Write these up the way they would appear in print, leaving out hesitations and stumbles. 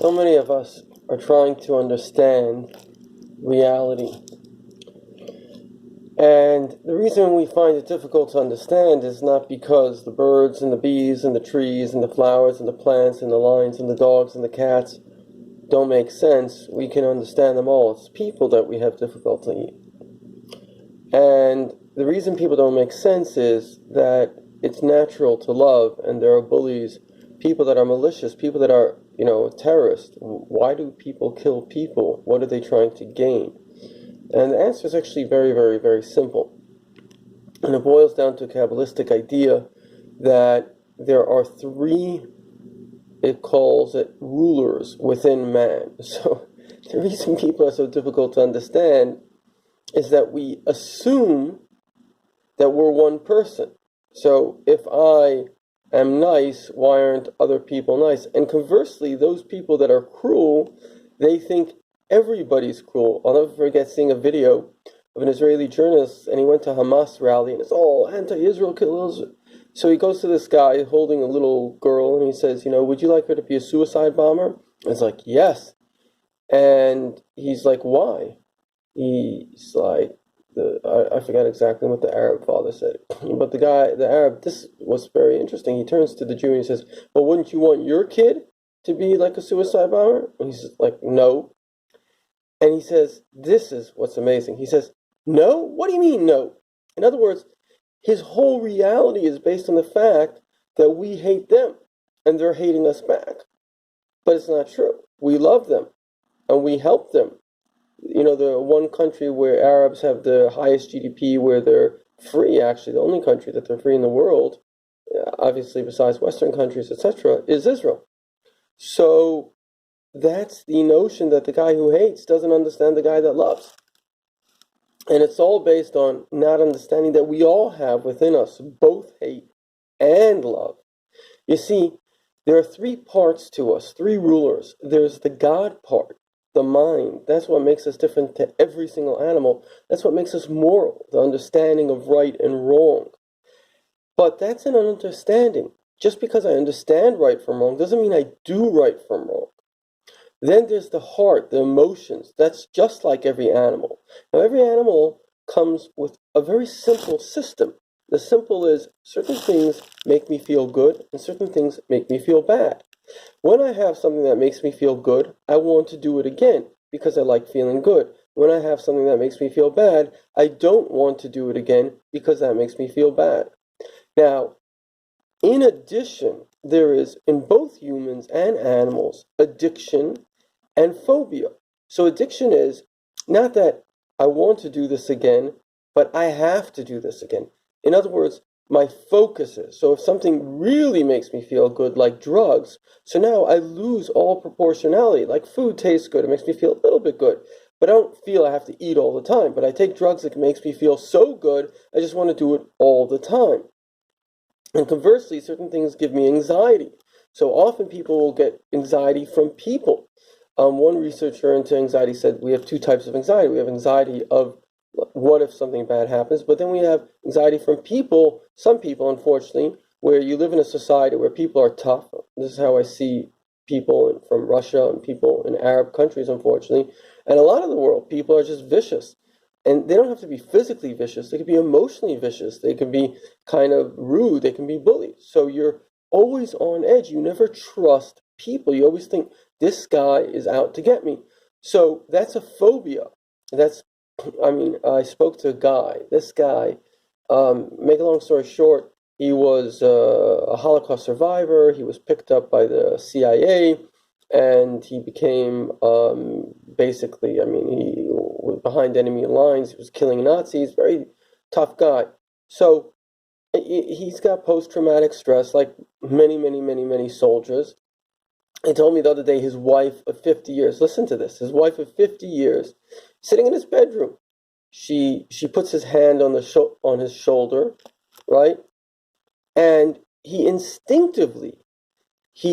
So many of us are trying to understand reality. And the reason we find it difficult to understand is not because the birds and the bees and the trees and the flowers and the plants and the lions and the dogs and the cats don't make sense. We can understand them all. It's people that we have difficulty. And the reason people don't make sense is that it's natural to love, and there are bullies, people that are malicious, people that are, terrorists. Why do people kill people? What are they trying to gain? And the answer is actually very, very, very simple. And it boils down to a Kabbalistic idea that there are three, it calls it rulers within man. So the reason people are so difficult to understand is that we assume that we're one person. So if I am nice, why aren't other people nice? And conversely, those people that are cruel, they think everybody's cruel. I'll never forget seeing a video of an Israeli journalist, and he went to a Hamas rally, and it's all anti-Israel, kill Israel. So he goes to this guy holding a little girl, and he says, would you like her to be a suicide bomber? And it's like, yes. And he's like, why? He's like, I forgot exactly what the Arab father said, but the Arab, this was very interesting. He turns to the Jew and he says, well, wouldn't you want your kid to be like a suicide bomber? And he's like, no. And he says, this is what's amazing. He says, no? What do you mean, no? In other words, his whole reality is based on the fact that we hate them and they're hating us back. But it's not true. We love them and we help them. The one country where Arabs have the highest GDP, where they're free, actually, the only country that they're free in the world, obviously besides Western countries, etc., is Israel. So that's the notion that the guy who hates doesn't understand the guy that loves. And it's all based on not understanding that we all have within us both hate and love. You see, there are three parts to us, three rulers. There's the God part, the mind. That's what makes us different to every single animal. That's what makes us moral, the understanding of right and wrong. But that's an understanding. Just because I understand right from wrong doesn't mean I do right from wrong. Then there's the heart, the emotions. That's just like every animal. Now, every animal comes with a very simple system. The simple is certain things make me feel good and certain things make me feel bad. When I have something that makes me feel good, I want to do it again because I like feeling good. When I have something that makes me feel bad, I don't want to do it again because that makes me feel bad. Now, in addition, there is, in both humans and animals, addiction and phobia. So addiction is not that I want to do this again, but I have to do this again. In other words, my focus is. So if something really makes me feel good, like drugs, so now I lose all proportionality. Like food tastes good, it makes me feel a little bit good, but I don't feel I have to eat all the time. But I take drugs that makes me feel so good, I just want to do it all the time. And conversely, certain things give me anxiety. So often people will get anxiety from people. One researcher into anxiety said we have two types of anxiety. We have anxiety of what if something bad happens, but then we have anxiety from people, some people, unfortunately, where you live in a society where people are tough. This is how I see people from Russia and people in Arab countries, unfortunately. And a lot of the world, people are just vicious. And they don't have to be physically vicious. They can be emotionally vicious. They can be kind of rude. They can be bullies. So you're always on edge. You never trust people. You always think, this guy is out to get me. So that's a phobia. I spoke to a guy. This guy, make a long story short, he was a Holocaust survivor. He was picked up by the CIA, and he became he was behind enemy lines. He was killing Nazis. Very tough guy. So he's got post-traumatic stress, like many, many, many, many soldiers. He told me the other day his wife of 50 years, listen to this, his wife of 50 years, sitting in his bedroom, she puts his hand on his shoulder, right? And he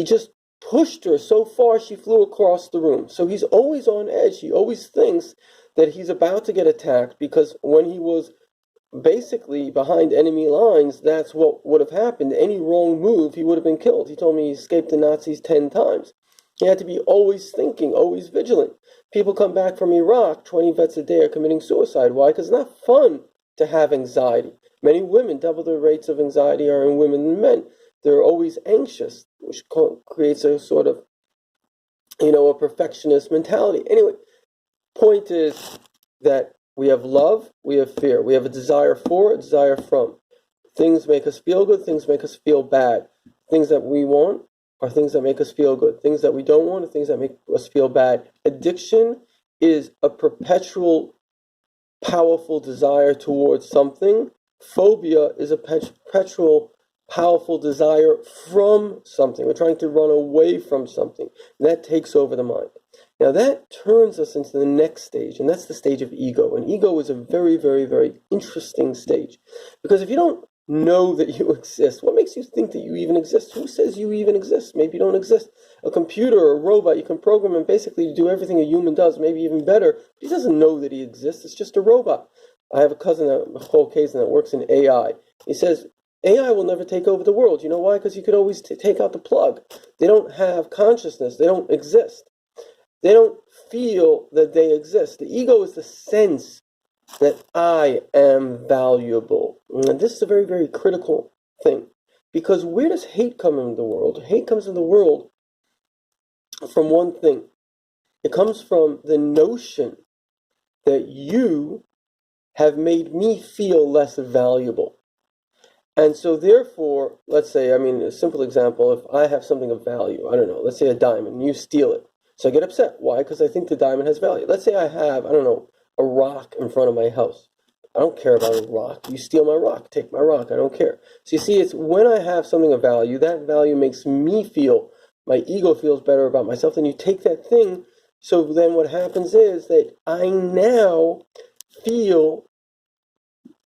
just pushed her so far she flew across the room. So he's always on edge. He always thinks that he's about to get attacked because when he was basically behind enemy lines, that's what would have happened. Any wrong move, he would have been killed. He told me he escaped the Nazis 10 times. He had to be always thinking, always vigilant. People come back from Iraq, 20 vets a day are committing suicide. Why? Because it's not fun to have anxiety. Many women, double the rates of anxiety are in women than men. They're always anxious, which creates a sort of, a perfectionist mentality. Anyway, point is that we have love, we have fear. We have a desire for, a desire from. Things make us feel good, things make us feel bad. Things that we want are things that make us feel good. Things that we don't want are things that make us feel bad. Addiction is a perpetual, powerful desire towards something. Phobia is a perpetual, powerful desire from something. We're trying to run away from something. And that takes over the mind. Now that turns us into the next stage, and that's the stage of ego. And ego is a very, very, very interesting stage. Because if you don't know that you exist, what makes you think that you even exist? Who says you even exist? Maybe you don't exist. A computer or a robot, you can program and basically do everything a human does, maybe even better, but he doesn't know that he exists. It's just a robot. I have a cousin, Michal Kazin, that works in AI. He says, AI will never take over the world. You know why? Because you could always take out the plug. They don't have consciousness. They don't exist. They don't feel that they exist. The ego is the sense that I am valuable. And this is a very, very critical thing. Because where does hate come into the world? Hate comes into the world from one thing. It comes from the notion that you have made me feel less valuable. And so therefore, let's say, a simple example, if I have something of value, I don't know, let's say a diamond, and you steal it. So I get upset. Why? Because I think the diamond has value. Let's say I have, a rock in front of my house. I don't care about a rock. You steal my rock. Take my rock. I don't care. So you see, it's when I have something of value, that value makes me feel, my ego feels better about myself. Then you take that thing. So then what happens is that I now feel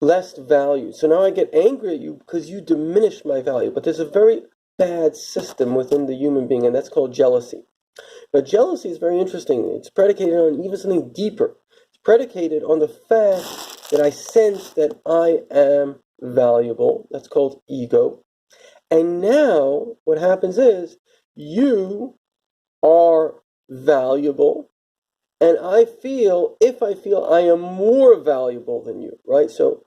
less value. So now I get angry at you because you diminish my value. But there's a very bad system within the human being, and that's called jealousy. But jealousy is very interesting. It's predicated on even something deeper. It's predicated on the fact that I sense that I am valuable. That's called ego. And now what happens is you are valuable. And if I feel I am more valuable than you, right? So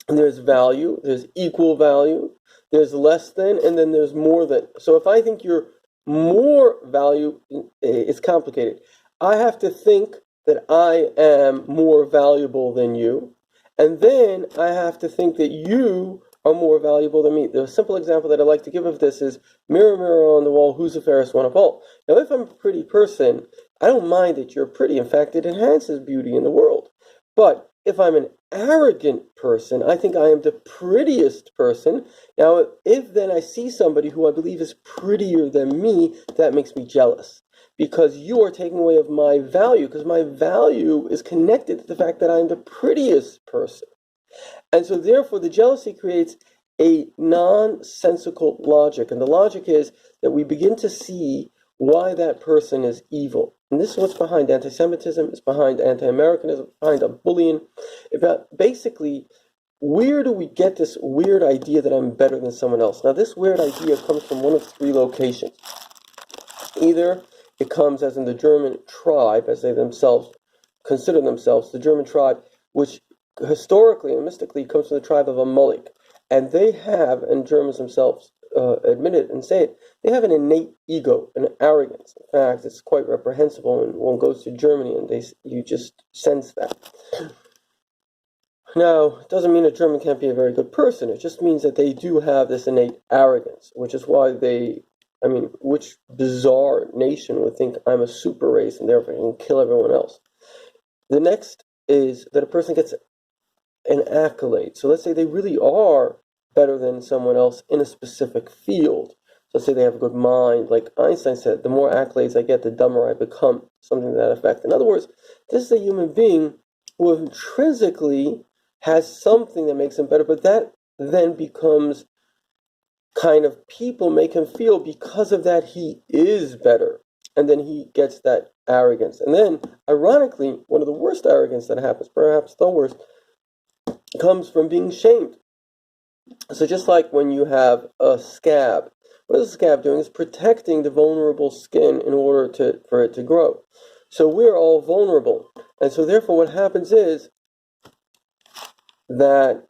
there's value, there's equal value, there's less than, and then there's more than. So if I think you're more value, it's complicated. I have to think that I am more valuable than you, and then I have to think that you are more valuable than me. The simple example that I like to give of this is, mirror, mirror on the wall, who's the fairest one of all? Now, if I'm a pretty person, I don't mind that you're pretty. In fact, it enhances beauty in the world. But if I'm an arrogant person, I think I am the prettiest person. Now, if then I see somebody who I believe is prettier than me, that makes me jealous. Because you are taking away of my value, because my value is connected to the fact that I'm the prettiest person. And so therefore the jealousy creates a nonsensical logic. And the logic is that we begin to see why that person is evil. And this is what's behind anti-Semitism, it's behind anti-Americanism, behind bullying. Basically, where do we get this weird idea that I'm better than someone else? Now, this weird idea comes from one of three locations. Either it comes as in the German tribe, as they themselves consider themselves, the German tribe, which historically and mystically comes from the tribe of Amalek. And they have, and Germans themselves admit it and say it, they have an innate ego, an arrogance. In fact, it's quite reprehensible when one goes to Germany and you just sense that. Now, it doesn't mean a German can't be a very good person. It just means that they do have this innate arrogance, which is why which bizarre nation would think I'm a super race and therefore can kill everyone else? The next is that a person gets an accolade. So let's say they really are better than someone else in a specific field. So let's say they have a good mind. Like Einstein said, the more accolades I get, the dumber I become. Something to that effect. In other words, this is a human being who intrinsically has something that makes him better, but that then becomes kind of people make him feel because of that he is better. And then he gets that arrogance. And then, ironically, one of the worst arrogance that happens, perhaps the worst, comes from being shamed. So just like when you have a scab, What is the scab doing? It's protecting the vulnerable skin in order for it to grow. So we're all vulnerable. And so therefore what happens is that